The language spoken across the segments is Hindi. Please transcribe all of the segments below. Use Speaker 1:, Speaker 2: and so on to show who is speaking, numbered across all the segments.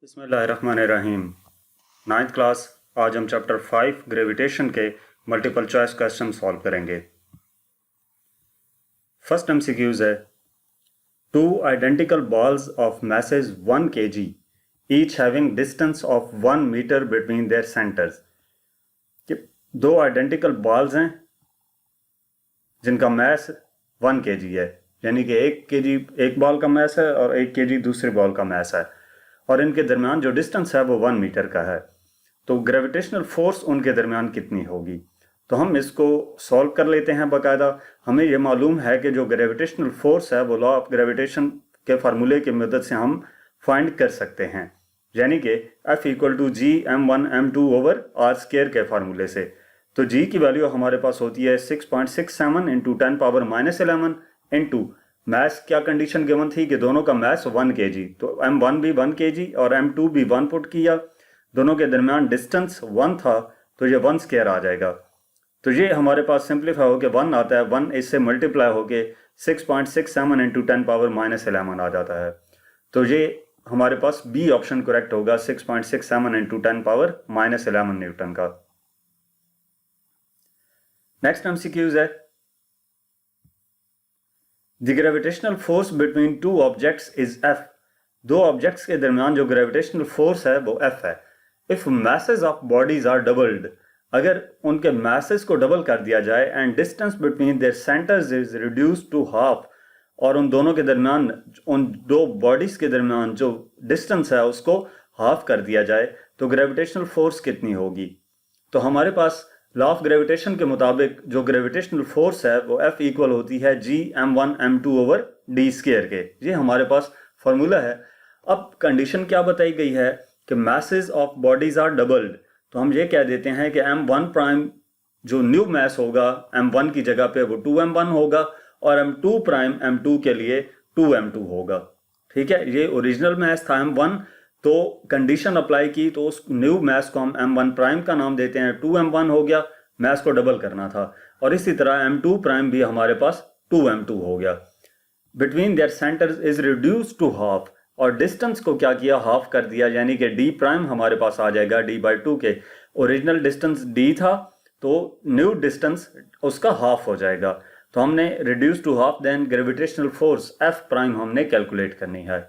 Speaker 1: बिस्मिल्लाहिर्रहमानिर्रहीम। 9th class. आज हम चैप्टर 5 ग्रेविटेशन के मल्टीपल चॉइस क्वेश्चन सॉल्व करेंगे। फर्स्ट एमसीक्यूज है, two identical balls of masses 1 kg each having distance of 1 metre between their centres. दो आइडेंटिकल बॉल्स हैं जिनका मैस 1 kg है, यानी कि 1 kg एक बॉल का मैस है और 1 kg दूसरे बॉल का मैस है, और इनके दरमियान जो डिस्टेंस है वो 1 मीटर का है। तो ग्रेविटेशनल फोर्स उनके दरमियान कितनी होगी, तो हम इसको सॉल्व कर लेते हैं बाकायदा। हमें ये मालूम है कि जो ग्रेविटेशनल फोर्स है वो लॉ ऑफ ग्रेविटेशन के फार्मूले की मदद से हम फाइंड कर सकते हैं, यानी कि F = G m1 m2 over r square के फार्मूले से। तो G की वैल्यू हमारे पास होती है 6.67 × 10⁻11 इंटू मैस। क्या कंडीशन गिवन थी कि दोनों का मैस 1 kg, तो m1 भी 1 kg और m2 भी 1 पुट किया, दोनों के दरमियान डिस्टेंस 1 था, तो ये 1 स्क्वायर आ जाएगा। तो ये हमारे पास सिंप्लीफाई होके 1 आता है, 1 इससे मल्टीप्लाई होके 6.67 × 10⁻11 आ जाता है। तो ये हमारे पास बी ऑप्शन करेक्ट होगा, 6.67 × 10⁻11 न्यूटन का। नेक्स्ट एमसीक्यूज है, the gravitational force between two objects is F। दो ऑब्जेक्ट्स के दरमियान जो ग्रेविटेशनल फोर्स है वो F है। If masses of bodies are doubled, अगर उनके मैसेज को डबल कर दिया जाए, and distance between their centres is reduced to half, और उन दोनों के दरमियान, उन दो बॉडीज के दरमियान जो डिस्टेंस है उसको हाफ कर दिया जाए, तो ग्रेविटेशनल फोर्स कितनी होगी। तो हमारे पास लॉ ऑफ ग्रेविटेशन के मुताबिक जो ग्रेविटेशनल फोर्स है वो F इक्वल होती है G m1 m2 over d square के। ये हमारे पास फॉर्मूला है। अब कंडीशन क्या बताई गई है कि masses of bodies are doubled, तो हम ये कह देते हैं कि m1 प्राइम जो न्यू मैस होगा m1 की जगह पे वो 2m1 होगा, और m2 प्राइम m2 के लिए 2m2 होगा। ठीक है, ये ओरिजिनल मैस था m1, तो कंडीशन अप्लाई की तो उस न्यू मैस को हम m1 प्राइम का नाम देते हैं, 2m1 हो गया, मैस को डबल करना था, और इसी तरह m2 प्राइम भी हमारे पास 2m2 हो गया। Between their centres is reduced to half, और डिस्टेंस को क्या किया, हाफ कर दिया, यानी कि d प्राइम हमारे पास आ जाएगा d/2 के। ओरिजिनल डिस्टेंस d था, तो न्यू डिस्टेंस उसका हाफ हो जाएगा। तो हमने reduce to half, then gravitational force F prime हमने कैलकुलेट करनी है।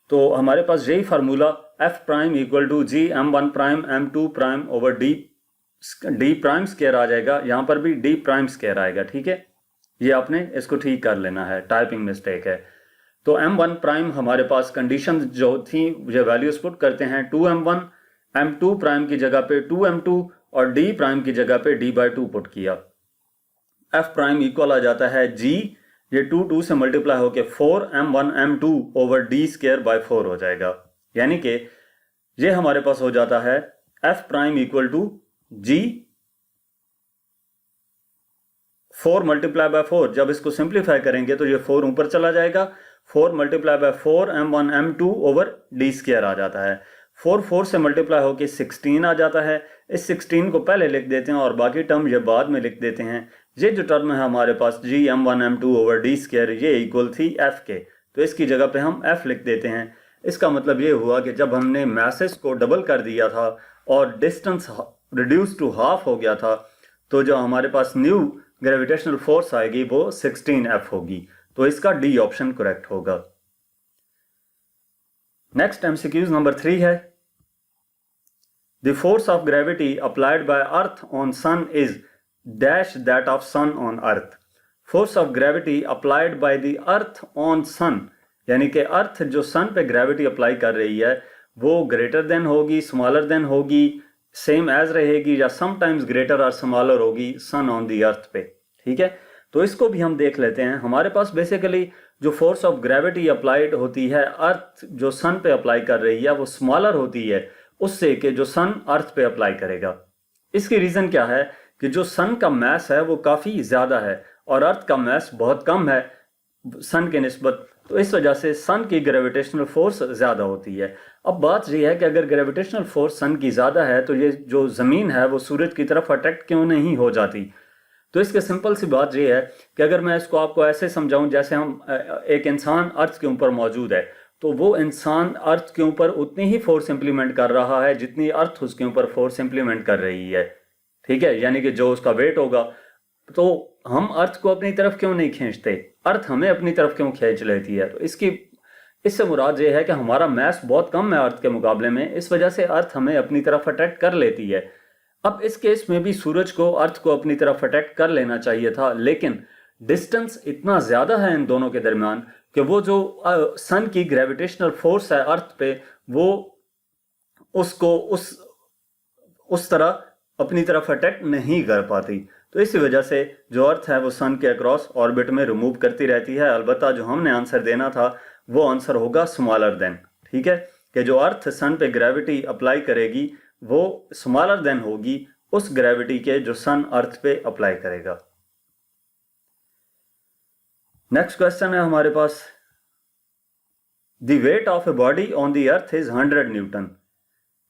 Speaker 1: तो हमारे पास यही formula F prime equal to G m1 prime m2 prime over d prime square आ जाएगा। यहाँ पर भी d प्राइम स्क्वायर आएगा। ठीक है, ये आपने इसको ठीक कर लेना है, टाइपिंग मिस्टेक है। तो m1 प्राइम हमारे पास कंडीशन जो थी ये वैल्यूज पुट करते हैं, 2m1, m2 प्राइम की जगह पे 2m2 और d प्राइम की जगह पे d/2 पुट किया। F प्राइम इक्वल आ जाता है G, ये 2 से मल्टीप्लाई होके 4m1 m2 over d square by 4 हो जाएगा, यानी कि ये हमारे पास हो जाता है F prime equal to G 4 multiply by 4। जब इसको सिंप्लीफाई करेंगे तो ये 4 ऊपर चला जाएगा, 4 multiply by 4 m1 m2 over d square आ जाता है। 4 से मल्टीप्लाई होके 16 आ जाता है। इस 16 को पहले लिख देते हैं और बाकी टर्म ये बाद में लिख देते हैं। ये जो टर्म है हमारे पास G m1 m2 over d square, ये इक्वल थी F के, तो इसकी जगह पे हम F लिख देते हैं। इसका मतलब ये हुआ कि जब हमने मैसेज को डबल कर दिया था और डिस्टेंस रिड्यूस टू हाफ हो गया था, तो जो हमारे पास न्यू ग्रेविटेशनल फोर्स आएगी वो 16F होगी। तो इसका D ऑप्शन करेक्ट होगा। नेक्स्ट एमसीक्यूज नंबर 3 है, the force of gravity applied by earth on sun is dash that of sun on earth. Force of gravity applied by the earth on sun, यानी कि अर्थ जो सन पे ग्रेविटी अप्लाई कर रही है वो ग्रेटर देन होगी, स्मॉलर देन होगी, सेम एज रहेगी, या समटाइम्स ग्रेटर और स्मॉलर होगी सन ऑन द अर्थ पे। ठीक है, तो इसको भी हम देख लेते हैं। हमारे पास बेसिकली जो फोर्स ऑफ ग्रेविटी अप्लाइड होती है अर्थ जो सन पे अप्लाई कर रही है वो स्मॉलर होती है उससे कि जो सन अर्थ पे अप्लाई करेगा। इसकी रीजन क्या है कि जो सन का मैस है वो काफी ज्यादा है और अर्थ का मैस बहुत कम है सन के निस्बत, तो इस वजह से सन की ग्रेविटेशनल फोर्स ज्यादा होती है। अब बात यह है कि अगर ग्रेविटेशनल फोर्स सन की ज्यादा है तो ये जो जमीन है वो सूरज की तरफ अट्रैक्ट क्यों नहीं हो जाती। तो इसके सिंपल सी बात यह है कि अगर मैं इसको आपको ऐसे समझाऊं जैसे हम एक इंसान अर्थ के ऊपर मौजूद है, तो वो इंसान अर्थ के ऊपर उतनी ही फोर्स इंप्लीमेंट कर रहा है जितनी अर्थ उसके ऊपर फोर्स इंप्लीमेंट कर रही है। ठीक है, यानी कि जो उसका वेट होगा, तो हम अर्थ को अपनी तरफ क्यों नहीं खींचते, अर्थ हमें अपनी तरफ क्यों खींच लेती है। तो इससे मुराद ये है कि हमारा मास बहुत कम है अर्थ के मुकाबले में, इस वजह से अर्थ हमें अपनी तरफ अट्रैक्ट कर लेती है। अब इस केस में भी सूरज को अर्थ को अपनी तरफ अट्रैक्ट कर लेना चाहिए था, लेकिन डिस्टेंस इतना ज्यादा है इन दोनों के दरमियान कि वो जो सन की ग्रेविटेशनल फोर्स है अर्थ पे, वो उसको उस तरह अपनी तरफ अट्रैक्ट नहीं कर पाती। तो इसी वजह से जो अर्थ है वो सन के अक्रॉस ऑर्बिट में रिमूव करती रहती है। अलबत्ता जो हमने आंसर देना था वो आंसर होगा स्मॉलर देन। ठीक है, कि जो अर्थ सन पे ग्रेविटी अप्लाई करेगी वो स्मॉलर देन होगी उस ग्रेविटी के जो सन अर्थ पे अप्लाई करेगा। नेक्स्ट क्वेश्चन है हमारे पास, the weight of a body on the earth is 100 newton.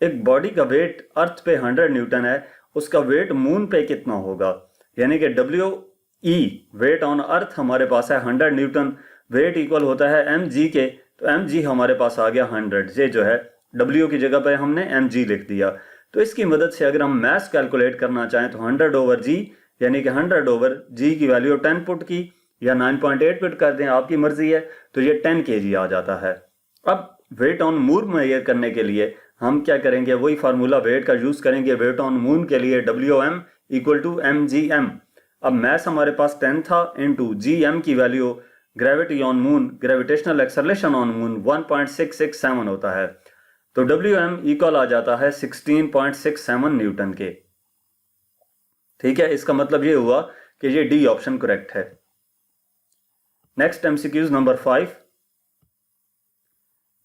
Speaker 1: एक बॉडी का वेट अर्थ पे 100 न्यूटन है, उसका वेट मून पे कितना होगा। यानी कि WE वेट ऑन अर्थ हमारे पास है 100 न्यूटन, वेट इक्वल होता है mg के, तो mg हमारे पास आ गया 100। ये जो है W की जगह पे हमने mg लिख दिया। तो इसकी मदद से अगर हम मास कैलकुलेट करना चाहें तो 100/g, यानी कि 100/g की वैल्यू 10 पुट की या 9.8 पुट कर दें, आपकी मर्जी है, तो ये 10 kg आ जाता है। अब वेट ऑन मून मेजर करने के लिए हम क्या करेंगे, वही फार्मूला वेट का यूज करेंगे वेट ऑन मून के लिए, WM = mgm। अब मास हमारे पास 10 था, इनटू gm की value gravity on moon, gravitational acceleration on moon 1.667 होता है, तो WM इक्वल आ जाता है 16.67 न्यूटन के। ठीक है, इसका मतलब ये हुआ कि ये डी ऑप्शन करेक्ट है। Next MCQs number 5,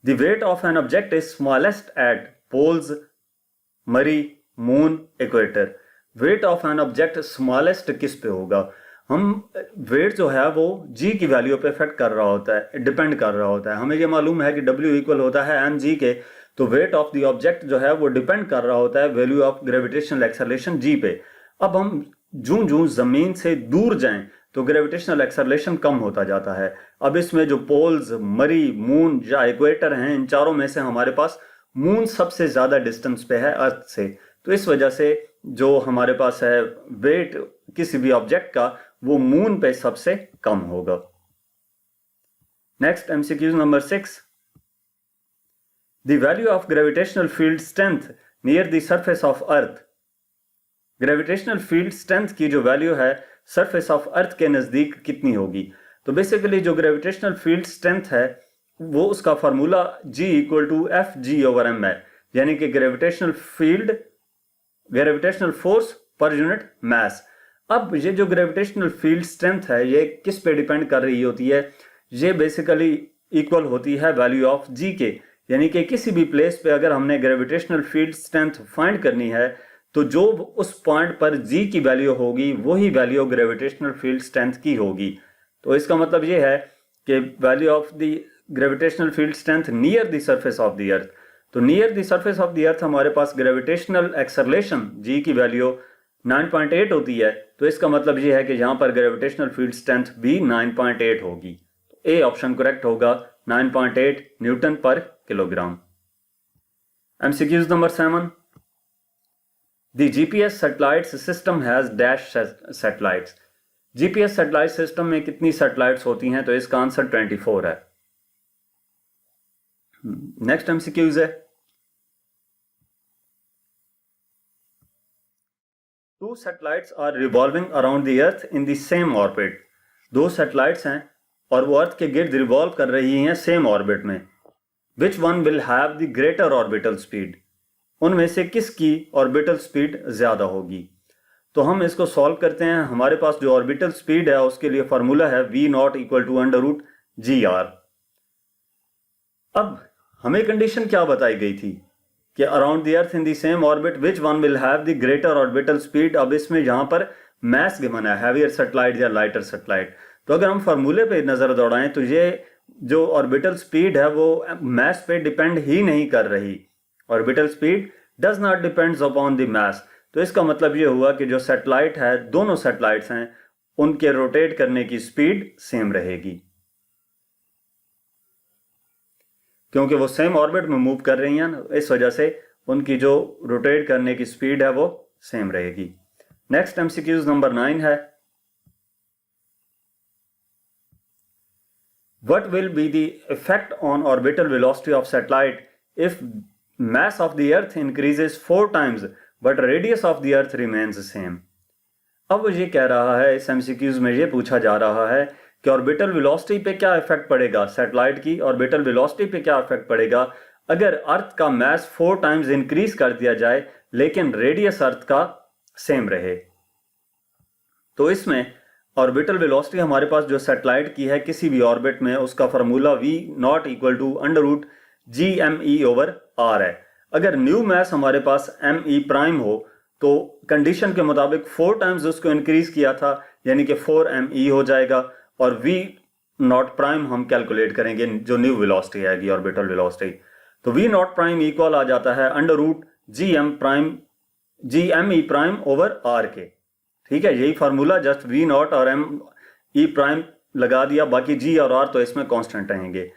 Speaker 1: The weight of an object is smallest at poles, मरी, moon, equator. Weight of an object smallest किस पे होगा, हम वेट जो है वो g की वैल्यू पे इफेक्ट कर रहा होता है, डिपेंड कर रहा होता है। हमें ये मालूम है कि W इक्वल होता है mg के, तो वेट ऑफ द ऑब्जेक्ट जो है वो डिपेंड कर रहा होता है value of gravitational acceleration g पे। अब हम जूं जूं जमीन से दूर जाएं तो ग्रेविटेशनल एक्सेलरेशन कम होता जाता है। अब इसमें जो पोल्स, मरी, मून या इक्वेटर हैं, इन चारों में से हमारे पास मून सबसे ज्यादा डिस्टेंस पे है अर्थ से, तो इस वजह से जो हमारे पास है वेट किसी भी ऑब्जेक्ट का वो मून पे सबसे कम होगा। Next MCQ number 6, the value of gravitational field strength near the surface of earth. Gravitational field strength की जो वैल्यू है सरफेस ऑफ अर्थ के नजदीक कितनी होगी। तो बेसिकली जो ग्रेविटेशनल फील्ड स्ट्रेंथ है वो उसका फार्मूला G = Fg/m है, यानी कि gravitational force per unit mass. अब ये जो ग्रेविटेशनल फील्ड स्ट्रेंथ है ये किस पे डिपेंड कर रही होती है, ये बेसिकली इक्वल होती है वैल्यू ऑफ G के, यानी कि किसी भी प्लेस पे अगर हमने ग्रेविटेशनल फील्ड स्ट्रेंथ फाइंड करनी है तो जो उस पॉइंट पर G की वैल्यू होगी वही वैल्यू ग्रेविटेशनल फील्ड स्ट्रेंथ की होगी। तो इसका मतलब ये है कि value of the gravitational field strength near the surface of the earth, तो near the surface of the earth हमारे पास ग्रेविटेशनल एक्सेलरेशन G की वैल्यू 9.8 होती है, तो इसका मतलब ये है कि यहाँ पर ग्रेविटेशनल फील्ड स्ट्रेंथ भी 9.8 होगी। तो ए ऑप्शन करेक्ट होगा, 9.8 न्यूटन पर kilogram. MCQs number 7, The GPS satellites system has dash satellites। GPS satellite system में कितनी सैटेलाइट्स होती हैं, तो इसका आंसर 24 है। नेक्स्ट MCQs है, 2 satellites are revolving around the earth in the same orbit। 2 satellites हैं और वो अर्थ के गिर्द रिवॉल्व कर रही हैं सेम ऑर्बिट में। Which one will have the greater orbital speed? उनमें से किसकी ऑर्बिटल स्पीड ज्यादा होगी। तो हम इसको सॉल्व करते हैं। हमारे पास जो ऑर्बिटल स्पीड है उसके लिए फॉर्मूला है V0 = √gr। अब हमें कंडीशन क्या बताई गई थी कि around the earth in the same orbit which one will have the greater orbital speed. अब इसमें यहां पर मैस गिवन है, हैवियर सैटेलाइट या लाइटर सैटेलाइट। तो अगर हम फार्मूले पे नजर दौड़ाएं तो ये जो ऑर्बिटल स्पीड है वो मैस पे डिपेंड ही नहीं कर रही। Orbital speed does not depends upon the mass. तो इसका मतलब ये हुआ कि जो सैटेलाइट है, दोनों सैटेलाइट्स हैं, उनके रोटेट करने की स्पीड सेम रहेगी। क्योंकि वो सेम ऑर्बिट में मूव कर रही हैं, इस वजह से उनकी जो रोटेट करने की स्पीड है वो सेम रहेगी। नेक्स्ट एमसीक्यूज नंबर 9 है, what will be the effect on orbital velocity of satellite if mass of the earth increases 4 times but radius of the earth remains the same। अब ये कह रहा है, इस एमसीक्यूज में ये पूछा जा रहा है कि ऑर्बिटल वेलोसिटी पे क्या इफेक्ट पड़ेगा, सैटेलाइट की ऑर्बिटल वेलोसिटी पे क्या इफेक्ट पड़ेगा अगर अर्थ का मास 4 टाइम्स इंक्रीज कर दिया जाए लेकिन रेडियस अर्थ का सेम रहे। तो इसमें ऑर्बिटल वेलोसिटी हमारे पास जो सैटेलाइट की है किसी भी ऑर्बिट में, उसका formula v not equal to under root g_m_e/r है। अगर न्यू मास हमारे पास m_e प्राइम हो तो कंडीशन के मुताबिक 4 टाइम्स उसको इंक्रीज किया था, यानी कि 4m_e हो जाएगा, और v नॉट प्राइम हम कैलकुलेट करेंगे जो न्यू वेलोसिटी आएगी ऑर्बिटल वेलोसिटी। तो v नॉट प्राइम इक्वल आ जाता है अंडर रूट g_m_e/r के। ठीक है, यही फार्मूला, जस्ट v नॉट और m_e प्राइम लगा दिया, बाकी g और r तो इसमें कांस्टेंट रहेंगे।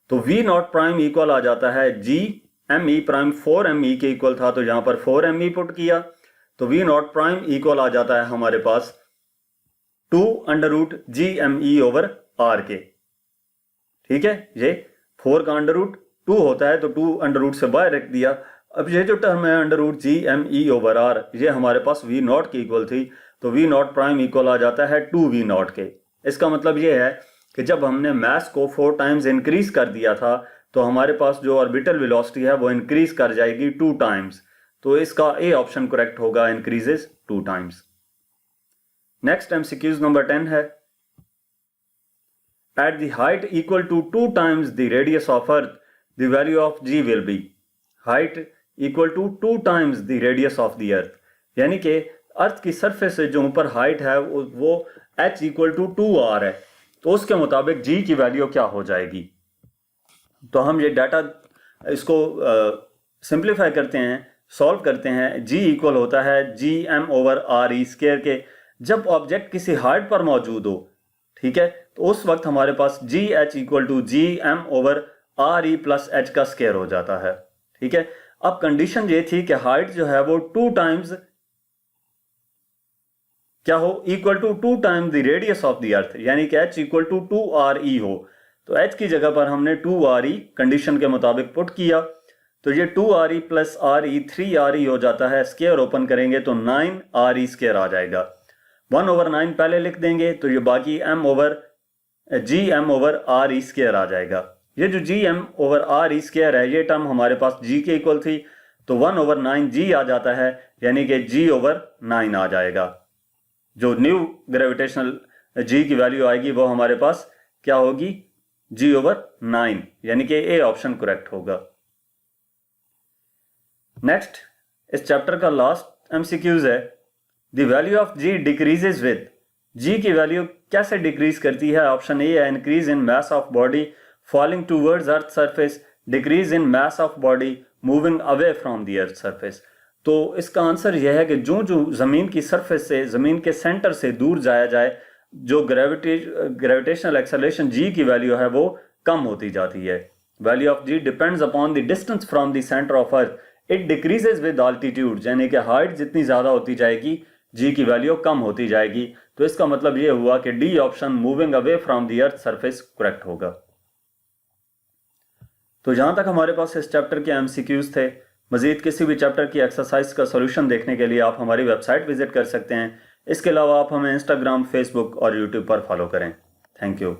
Speaker 1: तो v नॉट प्राइम इक्वल आ जाता है g_m_e प्राइम 4m_e के इक्वल था, तो यहां पर 4m_e पुट किया, तो v नॉट प्राइम इक्वल आ जाता है हमारे पास 2 अंडर रूट g_m_e/r के। ठीक है, ये 4 का अंडर रूट 2 होता है तो 2 अंडर रूट से बाहर रख दिया। अब ये जो टर्म है अंडर रूट g_m_e/r, ये हमारे पास v नॉट की इक्वल थी, तो v नॉट प्राइम इक्वल आ जाता है 2v नॉट के। इसका मतलब ये है कि जब हमने मास को 4 टाइम्स इंक्रीज कर दिया था तो हमारे पास जो ऑर्बिटल वेलोसिटी है वो इंक्रीज कर जाएगी 2 टाइम्स, तो इसका ए ऑप्शन करेक्ट होगा, increases 2 times. Next MCQs number 10 है, at the height equal to 2 times the radius of earth the value of g will be. Height equal to 2 times the radius of the earth, यानी कि अर्थ की सरफेस से जो ऊपर हाइट है वो h इक्वल टू 2r है, तो उसके मुताबिक g की वैल्यू क्या हो जाएगी। तो हम ये डाटा इसको सिंप्लीफाई करते हैं, सॉल्व करते हैं। g इक्वल होता है g_m/r² के, जब ऑब्जेक्ट किसी हाइट पर मौजूद हो, ठीक है, तो उस वक्त हमारे पास gh equal to g_m/re plus h का स्क्वायर हो जाता है। ठीक है, अब कंडीशन ये थी कि हाइट जो है वो 2 टाइम्स क्या हो, equal to 2 times the radius of the earth, यानी कि h इक्वल टू 2re हो। तो h की जगह पर हमने 2re कंडीशन के मुताबिक पुट किया, तो ये 2re प्लस re 3re हो जाता है, स्क्वायर ओपन करेंगे तो 9re² आ जाएगा। 1/9 पहले लिख देंगे तो ये बाकी g_m/re² आ जाएगा। ये जो g_m/re² है ये टर्म हमारे पास g के इक्वल थी, तो 1/9 g आ जाता है, यानी कि g/9 आ जाएगा। जो न्यू ग्रेविटेशनल g की वैल्यू आएगी वो हमारे पास क्या होगी, g/9, यानी कि ए ऑप्शन करेक्ट होगा। नेक्स्ट, इस चैप्टर का लास्ट एमसीक्यूज है, the value of g decreases with. g की वैल्यू कैसे डिक्रीज करती है। ऑप्शन ए है increase in mass of body falling towards earth surface, decrease in mass of body moving away from the earth surface. तो इसका आंसर यह है कि जो जो ज़मीन की सरफेस से, ज़मीन के सेंटर से दूर जाया जाए, जो ग्रेविटेशनल एक्सेलरेशन g की वैल्यू है वो कम होती जाती है। Value of g depends upon the distance from the centre of earth, it decreases with altitude, यानी कि हाइट जितनी ज़्यादा होती जाएगी g की वैल्यू कम होती जाएगी। तो इसका मतलब ये हुआ कि D option moving away from the earth surface correct होगा। तो जहां तक हमारे पास इस चैप्टर के एमसीक्यूज थे। मजीद किसी भी चैप्टर की एक्सरसाइज का सोल्यूशन देखने के लिए आप हमारी वेबसाइट विजिट कर सकते हैं। इसके अलावा आप हमें इंस्टाग्राम, फेसबुक और यूट्यूब पर फॉलो करें। Thank you.